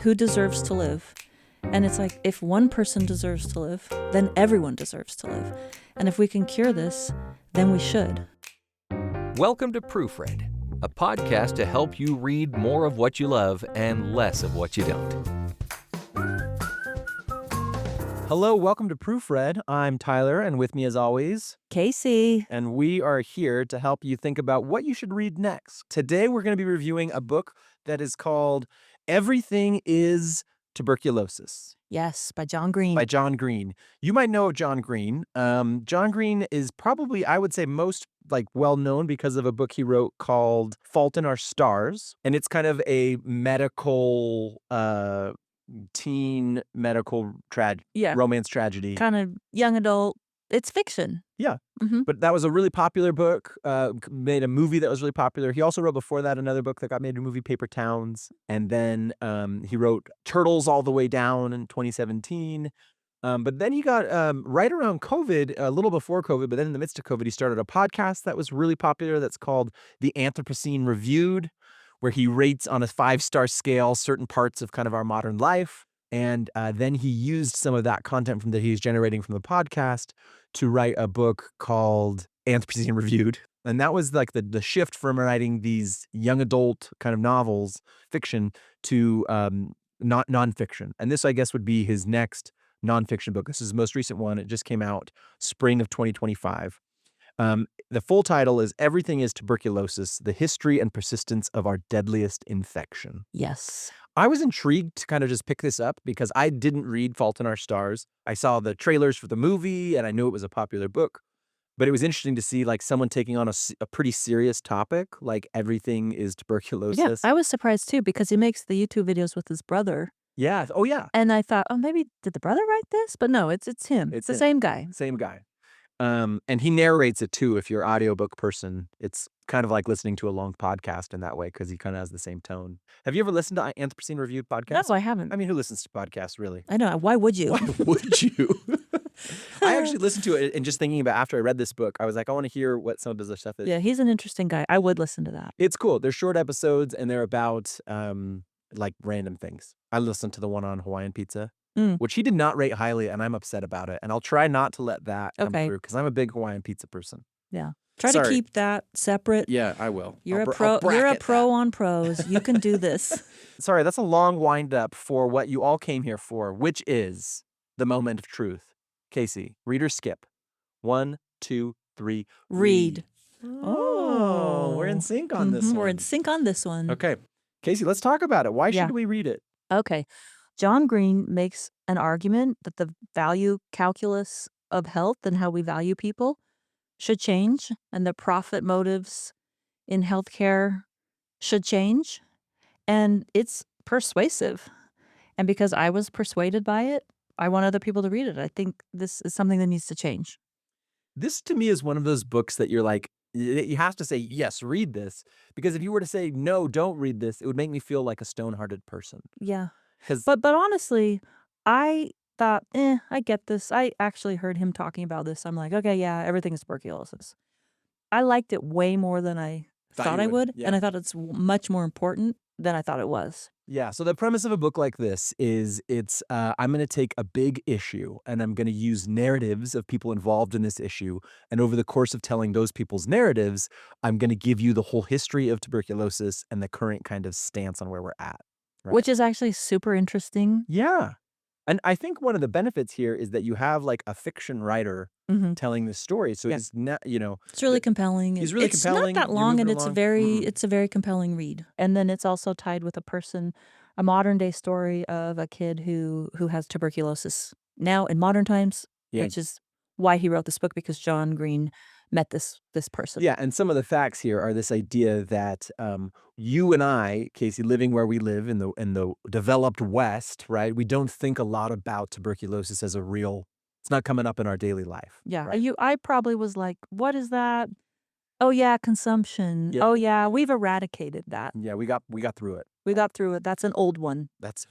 who deserves to live. And it's like, if one person deserves to live, then everyone deserves to live. And if we can cure this, then we should. Welcome to Proofread, a podcast to help you read more of what you love and less of what you don't. Hello, welcome to Proofread. I'm Tyler, and with me as always, Kacy. and we are here to help you think about what you should read next. Today, we're going to be reviewing a book that is called Everything Is Tuberculosis. Yes, by John Green. By John Green. You might know John Green. John Green is probably, I would say, most well known because of a book he wrote called Fault in Our Stars. And it's kind of a medical, teen medical romance tragedy. Kind of young adult. It's fiction. Yeah. Mm-hmm. But that was a really popular book, made a movie that was really popular. He also wrote before that another book that got made a movie, Paper Towns. And then he wrote Turtles All the Way Down in 2017. But then he got, right around COVID, a little before COVID, but then in the midst of COVID, he started a podcast that was really popular that's called The Anthropocene Reviewed, where he rates on a 5-star scale certain parts of kind of our modern life. And then he used some of that content that he's generating from the podcast to write a book called Anthropocene Reviewed. And that was like the shift from writing these young adult kind of novels, fiction, to nonfiction. And this, I guess, would be his next nonfiction book. This is his most recent one. It just came out spring of 2025. The full title is Everything Is Tuberculosis, The History and Persistence of Our Deadliest Infection. Yes. I was intrigued to kind of just pick this up because I didn't read Fault in Our Stars. I saw the trailers for the movie and I knew it was a popular book, but it was interesting to see someone taking on a pretty serious topic, like Everything Is Tuberculosis. Yeah, I was surprised too because he makes the YouTube videos with his brother. Yeah. Oh, yeah. And I thought, oh, maybe did the brother write this? But no, it's him. It's the same guy. Same guy. And he narrates it too. If you're an audiobook person, it's kind of like listening to a long podcast in that way because he kind of has the same tone. Have you ever listened to Anthropocene Reviewed podcast? No, I haven't. I mean, who listens to podcasts, really? I know. Why would you? Why would you? I actually listened to it and just thinking about after I read this book, I was like, I want to hear what some of his other stuff is. Yeah, he's an interesting guy. I would listen to that. It's cool. They're short episodes and they're about random things. I listened to the one on Hawaiian pizza. Which he did not rate highly, and I'm upset about it. And I'll try not to let that come through because I'm a big Hawaiian pizza person. Yeah, try to keep that separate. Yeah, I will. You're a pro. You're a pro on pros. You can do this. Sorry, that's a long wind up for what you all came here for, which is the moment of truth. Kacy, read or skip. 1, 2, 3. Read. Oh, we're in sync on this one. We're in sync on this one. Okay, Kacy, let's talk about it. Why should we read it? Okay. John Green makes an argument that the value calculus of health and how we value people should change, and the profit motives in healthcare should change. And it's persuasive. And because I was persuaded by it, I want other people to read it. I think this is something that needs to change. This, to me, is one of those books that you're like, you have to say, yes, read this. Because if you were to say, no, don't read this, it would make me feel like a stone-hearted person. Yeah. But honestly, I thought, I get this. I actually heard him talking about this. I'm like, okay, yeah, everything is tuberculosis. I liked it way more than I thought I would. Yeah. And I thought it's much more important than I thought it was. Yeah. So the premise of a book like this is I'm going to take a big issue and I'm going to use narratives of people involved in this issue. And over the course of telling those people's narratives, I'm going to give you the whole history of tuberculosis and the current kind of stance on where we're at. Right. Which is actually super interesting. Yeah. And I think one of the benefits here is that you have a fiction writer telling this story. So he's not, it's really compelling. He's really compelling. It's not that long and it's a very compelling read. And then it's also tied with a modern day story of a kid who has tuberculosis now in modern times, which is why he wrote this book, because John Green met this person. Yeah, and some of the facts here are this idea that you and I, Kacy, living where we live in the developed West, right? We don't think a lot about tuberculosis as it's not coming up in our daily life. Yeah, right? I probably was like, what is that? Oh yeah, consumption. Yeah. Oh yeah, we've eradicated that. Yeah, we got through it. We got through it. That's an old one. That's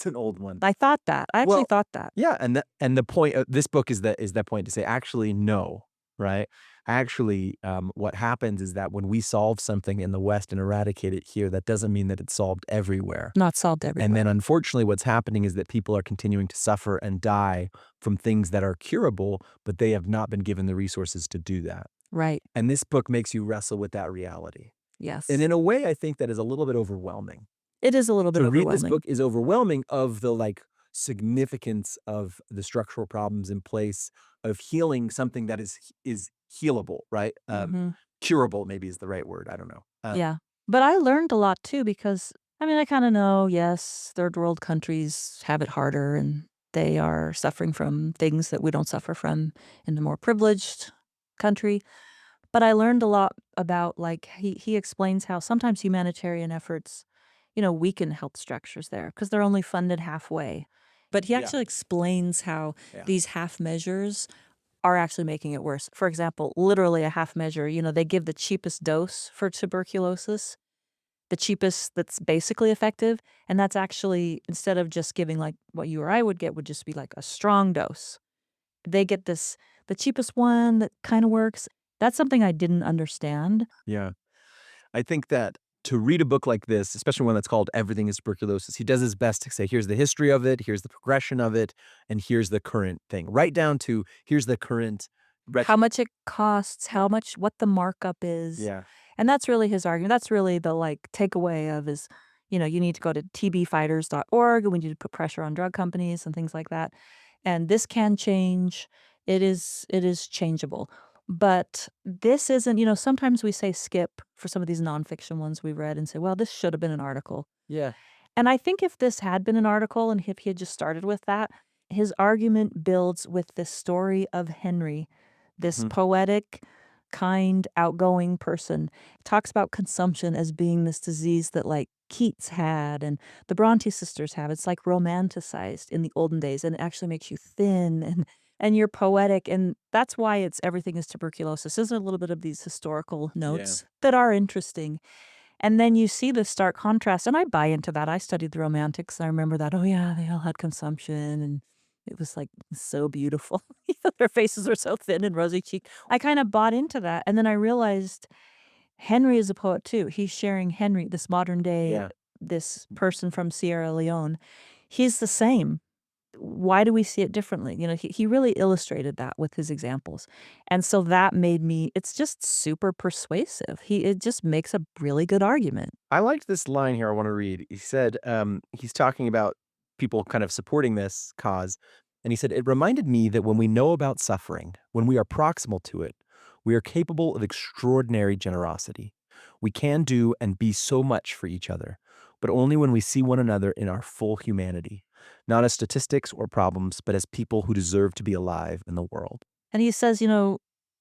an old one. I thought that. I actually thought that. Yeah, and the point of this book is that point to say, actually, no. right? Actually, what happens is that when we solve something in the West and eradicate it here, that doesn't mean that it's solved everywhere. Not solved And then everywhere. unfortunately, what's happening is that people are continuing to suffer and die from things that are curable, but they have not been given the resources to do that. Right. And this book makes you wrestle with that reality. And Yes. in a way, I think that is a little bit overwhelming. It is a little bit To read this overwhelming. book is overwhelming of the like significance of the structural problems in place of healing something that is healable, right? Mhm. Curable maybe is the right word. I don't know. Yeah. But I learned a lot too because, I mean, I kinda know, yes, third world countries have it harder and they are suffering from things that we don't suffer from in the more privileged country. But I learned a lot about, like, he explains how sometimes humanitarian efforts, weaken health structures there because 'cause they're only funded halfway. But he Yeah, actually explains how yeah, these half measures are actually making it worse. For example, literally a half measure, they give the cheapest dose for tuberculosis, the cheapest that's basically effective, and that's actually instead of just giving, like, what you or I would get would just be, like, a strong dose. They get this the cheapest one that kinda works. That's something I didn't understand. yeah. I think that to read a book like this, especially one that's called Everything is Tuberculosis, he does his best to say, here's the history of it, here's the progression of it, and here's the current thing. Right down to here's the current How retro. much it costs, Yeah. how much what the markup is, Yeah. and that's really his argument. That's really the, like, takeaway of his, you need to go to tbfighters.org, and we need to put pressure on drug companies and things like that, and this can change. It is changeable, but this isn't sometimes we say skip for some of these nonfiction ones we read and say, "Well, this should have been an article." Yeah. And I think if this had been an article and if he had just started with that, his argument builds with this story of Henry, this Mhm. poetic, kind, outgoing person. Talks about consumption as being this disease that like Keats had and the Bronte sisters have. It's like romanticized in the olden days and it actually makes you thin and you're poetic and that's why it's everything is tuberculosis. There's a little bit of these historical Yeah. notes that are interesting and then you see the stark contrast, and I buy into that. I studied the Romantics, and I remember that, "Oh, yeah, they all had consumption, and it was, like, so beautiful." Their faces were so thin and rosy-cheeked. I kinda bought into that, and then I realized Henry is a poet too. He's sharing Henry, this modern day, Yeah. this person from Sierra Leone. He's the same. Why do we see it differently? He really illustrated that with his examples. And so that made me it's just super persuasive. It just makes a really good argument. I liked this line here I want to read. He said, he's talking about people kind of supporting this cause. And he said, it reminded me that when we know about suffering, when we are proximal to it, we are capable of extraordinary generosity. We can do and be so much for each other, but only when we see one another in our full humanity, not as statistics or problems, but as people who deserve to be alive in the world. And he says,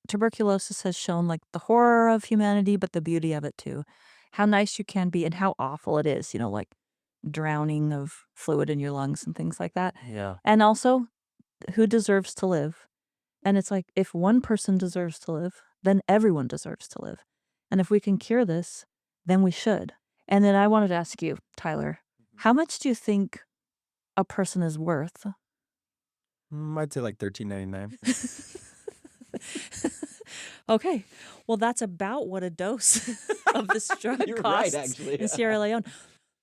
tuberculosis has shown like the horror of humanity, but the beauty of it too. How nice you can be and how awful it is, like drowning of fluid in your lungs and things like that. Yeah. And also, who deserves to live? And it's like, if one person deserves to live, then everyone deserves to live. And if we can cure this, then we should. And then I wanted to ask you, Tyler, how much do you think a person is worth? I'd say like 13.99. Okay. Well, that's about what a dose of this drug You're right, costs actually. in Sierra Leone.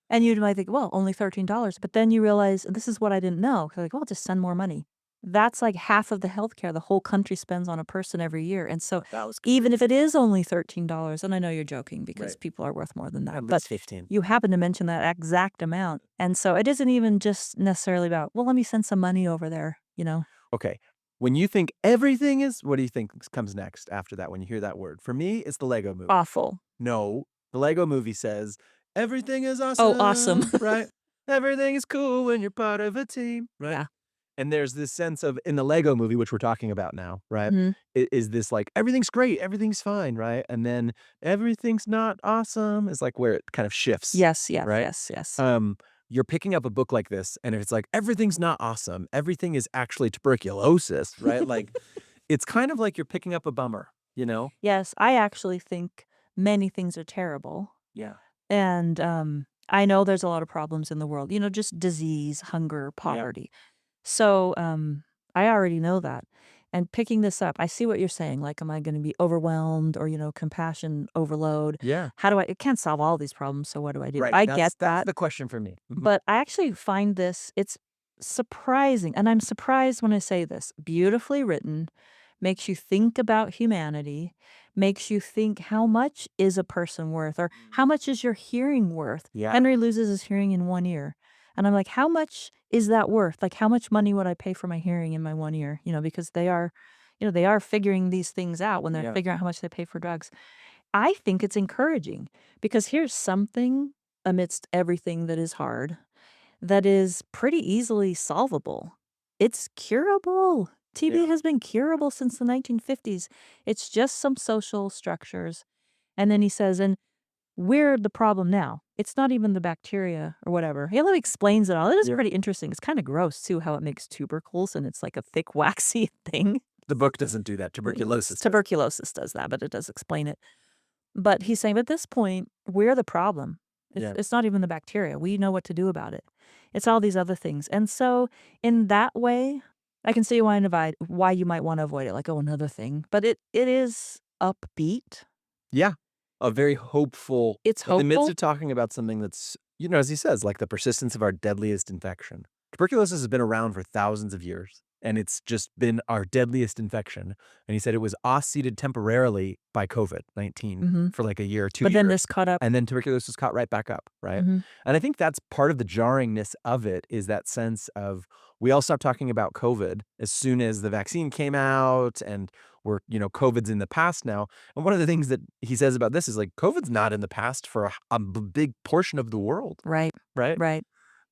And you might think, well, only $13. But then you realize this is what I didn't know. Like, well, just send more money. That's like half of the healthcare the whole country spends on a person every year. And so That was good. even if it is only $13, and I know you're joking because Right. people are worth more than that, At but least 15. you happen to mention that exact amount. And so it isn't even just necessarily about, well, let me send some money over there. Okay. When you think everything is, what do you think comes next after that when you hear that word? For me, it's the Lego movie. Awful. No, the Lego movie says everything is Oh, awesome. awesome, right? Everything is cool when you're part of a team, right? Yeah. And there's this sense of in the Lego movie, which we're talking about now, right? Mhm. Is this like everything's great, everything's fine, right? And then everything's not awesome is like where it kind of shifts, Yes, yes, right? yes, yes. You're picking up a book like this, and if it's like everything's not awesome, everything is actually tuberculosis, right? Like it's kind of like you're picking up a bummer, you know? Yes, I actually think many things are terrible, Yeah. and, I know there's a lot of problems in the world, just disease, hunger, Yeah. poverty. So, I already know that, And picking this up, I see what you're saying. Like, am I going to be overwhelmed or, compassion overload? Yeah. It can't solve all these problems. So what do I do? Right. I get That's that. the question for me. But I actually find it's surprising. And I'm surprised when I say this. Beautifully written, makes you think about humanity, makes you think how much is a person worth or how much is your hearing worth? Yeah. Henry loses his hearing in one ear. And I'm like, how much is that worth? Like, how much money would I pay for my hearing in my one ear? Because they are figuring these things out when they're Yeah. figuring out how much they pay for drugs. I think it's encouraging because here's something amidst everything that is hard that is pretty easily solvable. It's curable. Yeah. TB has been curable since the 1950s. It's just some social structures. And then he says, and we're the problem now. It's not even the bacteria or whatever. He really explains it all. It is Yeah. pretty interesting. It's kind of gross, too, how it makes tubercles and it's like a thick, waxy thing. The book doesn't do that. Tuberculosis. Tuberculosis does that, but it does explain it. But he's saying, at this point, we're the problem. Yeah. It's not even the bacteria. We know what to do about it. It's all these other things. And so in that way, I can see why you might want to avoid it. Like, oh, another thing. But it is upbeat. Yeah. A very hopeful. It's In the midst hopeful. of talking about something that's, as he says, like the persistence of our deadliest infection. Tuberculosis has been around for thousands of years, and it's just been our deadliest infection. And he said it was off-seated temporarily by COVID-19 Mhm. for like a year or 2 But then years. this caught up. And then tuberculosis caught right back up, right? Mhm. And I think that's part of the jarringness of it is that sense of we all stopped talking about COVID as soon as the vaccine came out and COVID's in the past now. And one of the things that he says about this is like COVID's not in the past for a big portion of the world, Right. right? Right.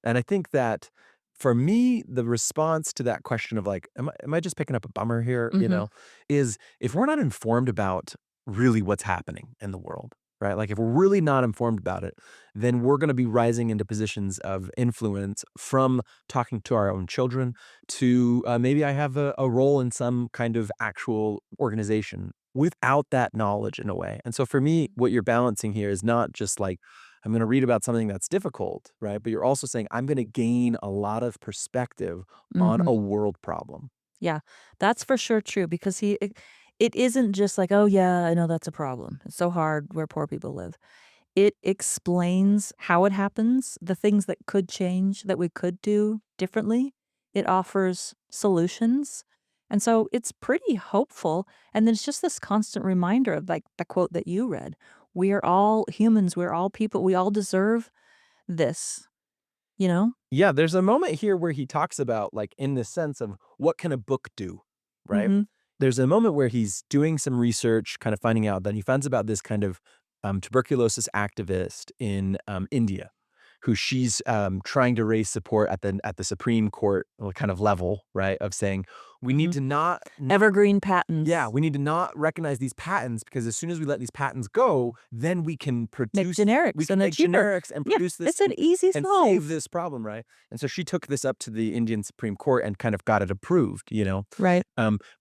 And I think that for me, the response to that question of like, am I just picking up a bummer here? Mhm. Is if we're not informed about really what's happening in the world, right? Like if we're really not informed about it, then we're going to be rising into positions of influence from talking to our own children to maybe I have a role in some kind of actual organization without that knowledge in a way. And so for me, what you're balancing here is not just like, I'm going to read about something that's difficult, right? But you're also saying, I'm going to gain a lot of perspective on Mhm. a world problem. Yeah. That's for sure true because it isn't just like, "Oh, yeah, I know that's a problem. It's so hard where poor people live." It explains how it happens, the things that could change, that we could do differently. It offers solutions. And so it's pretty hopeful. And then it's just this constant reminder of like the quote that you read. We are all humans. We're all people. We all deserve this, you know? Yeah, there's a moment here where he talks about, like, in the sense of what can a book do, right? Mhm. There's a moment where he's doing some research, kind of finding out that he finds about this kind of tuberculosis activist in India, who she's trying to raise support at the Supreme Court kind of level, right? Of saying we need Mhm. to not Evergreen patents. yeah, we need to not recognize these patents because as soon as we let these patents go, then Make we generics can and they're make cheaper. generics and Yeah, produce this it's an easy and solve. save this problem, right? And so she took this up to the Indian Supreme Court and kind of got it approved, Right.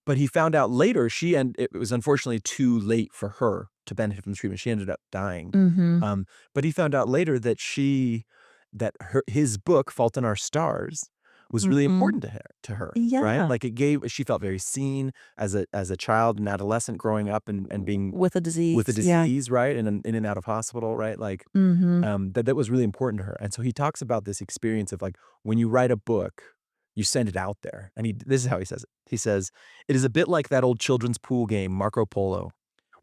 But he found out later and it was unfortunately too late for her to benefit from the treatment. She ended up dying. Mhm. But he found out later that his book, Fault in Our Stars, was really Mhm. important to her, right? Yeah. Like she felt very seen as a child and adolescent growing up and being With a with a disease. Yeah. disease, right? And in and out of hospital, right? Like Mhm. that was really important to her. And so he talks about this experience of like when you write a book, you send it out there. And this is how he says it. He says, "It is a bit like that old children's pool game, Marco Polo,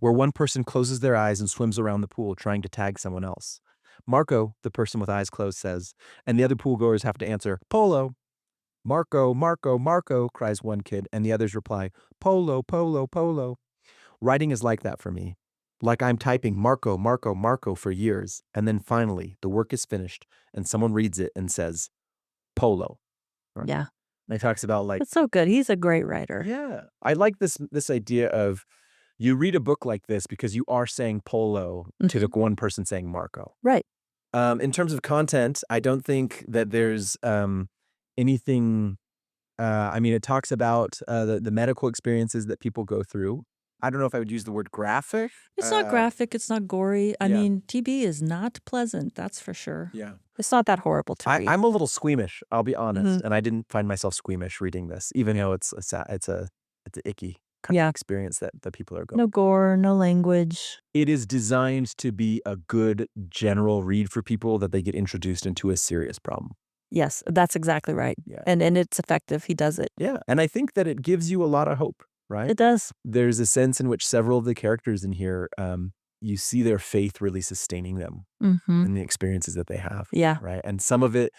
where one person closes their eyes and swims around the pool trying to tag someone else. Marco, the person with eyes closed, says, and the other pool goers have to answer, Polo. Marco, Marco, Marco, cries one kid, and the others reply, Polo, Polo, Polo. Writing is like that for me. Like I'm typing Marco, Marco, Marco for years, and then finally the work is finished, and someone reads it and says, Polo." Right? Yeah. And he talks about like, That's so good. He's a great writer. yeah, I like this idea of you read a book like this because you are saying Polo to the Mhm. one person saying Marco. Right. In terms of content, I don't think that there's anything. I mean, it talks about the medical experiences that people go through. I don't know if I would use the word graphic. It's not graphic, it's not gory. I Yeah, mean, TB is not pleasant, that's for sure. yeah. It's not that horrible to read. I'm a little squeamish, I'll be honest, Mhm. and I didn't find myself squeamish reading this, even though it's a it's an icky kind Yeah. of experience that people are going. No gore, no language. It is designed to be a good general read for people that they get introduced into a serious problem. Yes, that's exactly right. Yeah. And it's effective. He does it. Yeah, and I think that it gives you a lot of hope, right? It does. There's a sense in which several of the characters in here, you see their faith really sustaining them Mhm. and the experiences that they have. Yeah. Right. And some of it,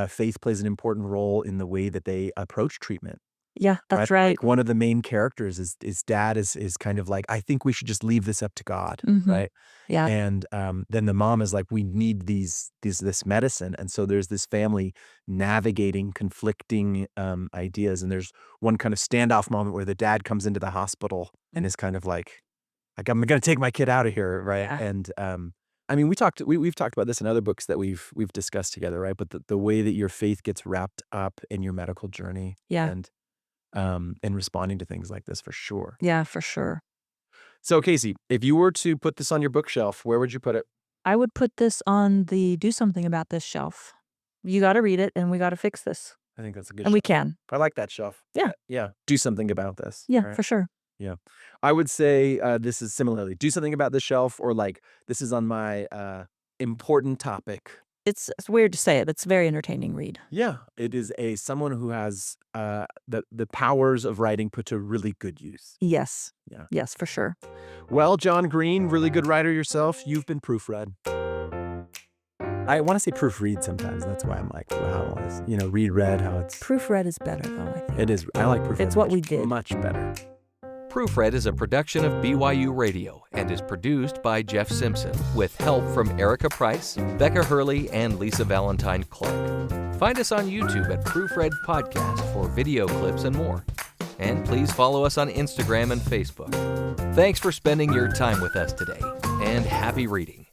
faith plays an important role in the way that they approach treatment. Yeah, that's Right. right. Like one of the main characters is dad is kind of like, I think we should just leave this up to God. Mhm. Right. Yeah. And then the mom is like, we need this medicine. And so there's this family navigating conflicting ideas. And there's one kind of standoff moment where the dad comes into the hospital and is kind of like I'm going to take my kid out of here. Right. Yeah. And I mean, we've talked about this in other books that we've discussed together. Right. But the way that your faith gets wrapped up in your medical journey. Yeah. And responding to things like this for sure. Yeah, for sure. So, Kacy, if you were to put this on your bookshelf, where would you put it? I would put this on the do something about this shelf. You got to read it and we got to fix this. I think that's a good And we shelf. can. I like that shelf. Yeah. Yeah. Do something about this. Yeah, right? for sure. Yeah. I would say this is similarly. Do something about this shelf, or like this is on my important topic. It's weird to say it, but it's a very entertaining read. Yeah. It is someone who has the powers of writing put to really good use. Yes. Yeah. Yes, for sure. Well, John Green, really good writer yourself. You've been proofread. I want to say proofread sometimes. That's why I'm like, wow, read how it's. Proofread is better, though, I think. It is. I like proofread. It's what we did. Much better. Proofread is a production of BYU Radio and is produced by Jeff Simpson with help from Erica Price, Becca Hurley, and Lisa Valentine Clark. Find us on YouTube at Proofread Podcast for video clips and more. And please follow us on Instagram and Facebook. Thanks for spending your time with us today, and happy reading.